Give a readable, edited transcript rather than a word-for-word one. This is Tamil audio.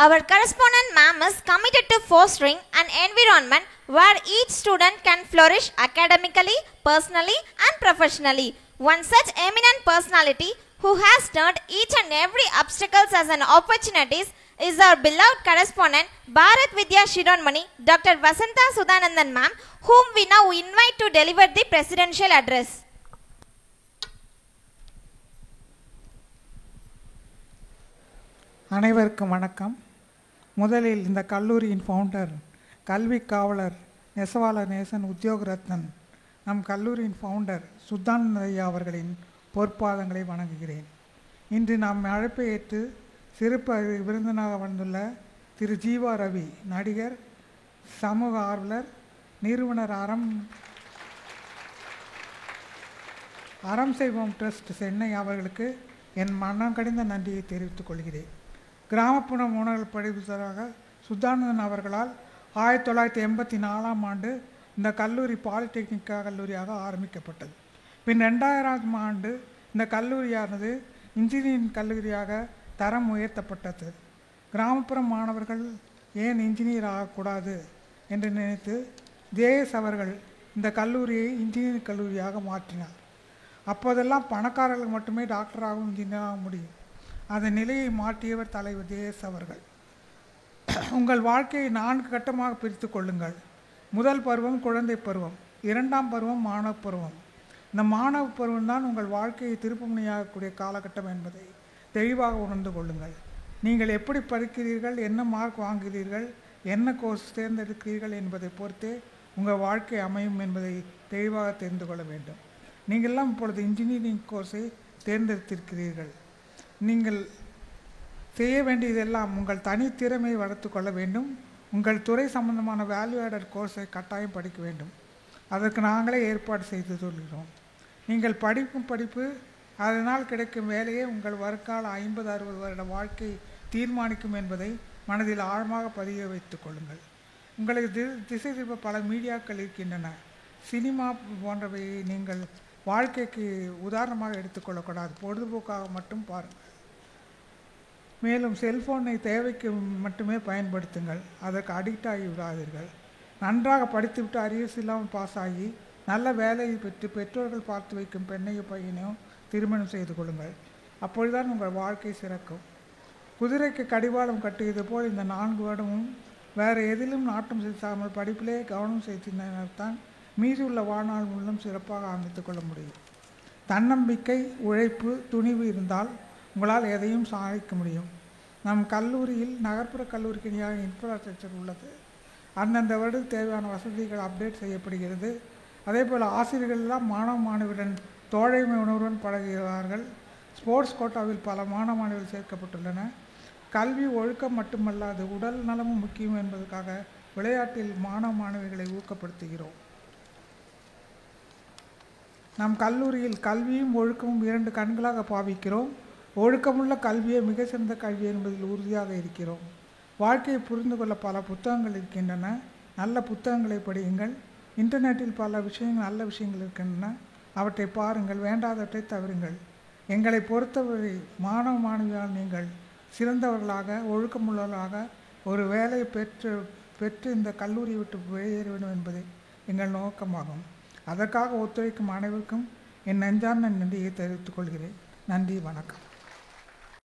Our correspondent ma'am is committed to fostering an environment where each student can flourish academically, personally and professionally. One such eminent personality who has turned each and every obstacles as an opportunities is our beloved correspondent Bharat Vidya Shironmani, Dr. Vasantha Sudhanandan ma'am, whom we now invite to deliver the presidential address. அனைவருக்கும் வணக்கம். முதலில் இந்த கல்லூரியின் ஃபவுண்டர், கல்வி காவலர் நெசவாளர் நேசன் உத்தியோக ரத்னன், நம் கல்லூரியின் ஃபவுண்டர் சுத்தானந்த ஐயா அவர்களின் பொற்பாதங்களை வணங்குகிறேன். இன்று நாம் அழைப்பை ஏற்று சிறப்பு விருந்தினராக வந்துள்ள திரு ஜீவா ரவி, நடிகர், சமூக ஆர்வலர், நிறுவனர், அறம் செய்வோம் ட்ரஸ்ட் சென்னை அவர்களுக்கு என் மனம் கடிந்த நன்றியை தெரிவித்துக் கொள்கிறேன். கிராமப்புற உணவுகள் படிப்பதற்காக சுத்தானந்தன் அவர்களால் 1984ஆம் ஆண்டு இந்த கல்லூரி பாலிடெக்னிக் கல்லூரியாக ஆரம்பிக்கப்பட்டது. பின் 2000ஆம் ஆண்டு இந்த கல்லூரியானது இன்ஜினியரிங் கல்லூரியாக தரம் உயர்த்தப்பட்டது. கிராமப்புற மாணவர்கள் ஏன் இன்ஜினியர் ஆகக்கூடாது என்று நினைத்து ஜேஎஸ் அவர்கள் இந்த கல்லூரியை இன்ஜினியரிங் கல்லூரியாக மாற்றினார். அப்போதெல்லாம் பணக்காரர்கள் மட்டுமே டாக்டராகவும் இன்ஜினியராக முடியும். அந்த நிலையை மாற்றியவர் தலைவர் ஜேஎஸ் அவர்கள். உங்கள் வாழ்க்கையை 4 கட்டமாக பிரித்து கொள்ளுங்கள். முதல் பருவம் குழந்தை பருவம், 2ஆம் பருவம் மாணவ பருவம். இந்த மாணவ பருவம்தான் உங்கள் வாழ்க்கையை திருப்புமுனையாகக்கூடிய காலகட்டம் என்பதை தெளிவாக உணர்ந்து கொள்ளுங்கள். நீங்கள் எப்படி படிக்கிறீர்கள், என்ன மார்க் வாங்குகிறீர்கள், என்ன கோர்ஸ் தேர்ந்தெடுக்கிறீர்கள் என்பதை பொறுத்தே உங்கள் வாழ்க்கை அமையும் என்பதை தெளிவாக தெரிந்து கொள்ள வேண்டும். நீங்கள்லாம் இப்பொழுது இன்ஜினியரிங் கோர்ஸை தேர்ந்தெடுத்திருக்கிறீர்கள். நீங்கள் செய்ய வேண்டியதெல்லாம் உங்கள் தனித்திறமையை வளர்த்து கொள்ள வேண்டும். உங்கள் துறை சம்பந்தமான வேல்யூ ஆடட் கோர்ஸை கட்டாயம் படிக்க வேண்டும். அதற்கு நாங்களே ஏற்பாடு செய்து சொல்கிறோம். நீங்கள் படிக்கும் படிப்பு, அதனால் கிடைக்கும் வேலையே உங்கள் வருங்கால 50-60 வருட வாழ்க்கை தீர்மானிக்கும் என்பதை மனதில் ஆழமாக பதிய வைத்துக் கொள்ளுங்கள். உங்களுக்கு திசை திருப்ப பல மீடியாக்கள் இருக்கின்றன. சினிமா போன்றவையை நீங்கள் வாழ்க்கைக்கு உதாரணமாக எடுத்துக்கொள்ளக்கூடாது. பொழுதுபோக்காக மட்டும் பாருங்கள். மேலும் செல்ஃபோனை தேவைக்கு மட்டுமே பயன்படுத்துங்கள். அதற்கு அடிக்ட் ஆகி விடாதீர்கள். நன்றாக படித்துவிட்டு அரியர்ஸ் இல்லாமல் பாஸ் ஆகி நல்ல வேலையை பெற்று பெற்றோர்கள் பார்த்து வைக்கும் பெண்ணையோ பையனையோ திருமணம் செய்து கொள்ளுங்கள். அப்பொழுதுதான் உங்கள் வாழ்க்கை சிறக்கும். குதிரைக்கு கடிவாளம் கட்டியது போல் இந்த 4 வருடமும் வேறு எதிலும் நாட்டம் செலுத்தாமல் படிப்பிலே கவனம் செலுத்தினால்தான் மீதி உள்ள வாழ்நாள் முழுவதும் சிறப்பாக அமைத்து கொள்ள முடியும். தன்னம்பிக்கை, உழைப்பு, துணிவு இருந்தால் உங்களால் எதையும் சாதிக்க முடியும். நம் கல்லூரியில் நகர்ப்புற கல்லூரிக்கு இணையாக இன்ஃப்ராஸ்ட்ரக்சர் உள்ளது. அந்தந்த வருடத்துக்கு தேவையான வசதிகள் அப்டேட் செய்யப்படுகிறது. அதே போல் ஆசிரியர்களெல்லாம் மாணவ மாணவியுடன் தோழமை உணர்வுடன் பழகுகிறார்கள். ஸ்போர்ட்ஸ் கோட்டாவில் பல மாணவ மாணவிகள் சேர்க்கப்பட்டுள்ளன. கல்வி ஒழுக்கம் மட்டுமல்லாது உடல் நலமும் முக்கியம் என்பதற்காக விளையாட்டில் மாணவ மாணவிகளை ஊக்கப்படுத்துகிறோம். நம் கல்லூரியில் கல்வியும் ஒழுக்கமும் 2 கண்களாக பாவிக்கிறோம். ஒழுக்கமுள்ள கல்வியே மிக சிறந்த கல்வி என்பதில் உறுதியாக இருக்கிறோம். வாழ்க்கையை புரிந்து கொள்ள பல புத்தகங்கள் இருக்கின்றன. நல்ல புத்தகங்களை படியுங்கள். இன்டர்நெட்டில் பல விஷயங்கள், நல்ல விஷயங்கள் இருக்கின்றன. அவற்றை பாருங்கள், வேண்டாதவற்றை தவிருங்கள். எங்களை பொறுத்தவரை மாணவ மாணவியால் நீங்கள் சிறந்தவர்களாக, ஒழுக்கமுள்ளவர்களாக ஒரு வேலையை பெற்று இந்த கல்லூரியை விட்டு வெளியேற வேண்டும் என்பதே எங்கள் நோக்கமாகும். அதற்காக ஒத்துழைக்கும் அனைவருக்கும் என் நெஞ்சார்ந்த நன்றியை தெரிவித்துக் கொள்கிறேன். நன்றி, வணக்கம்.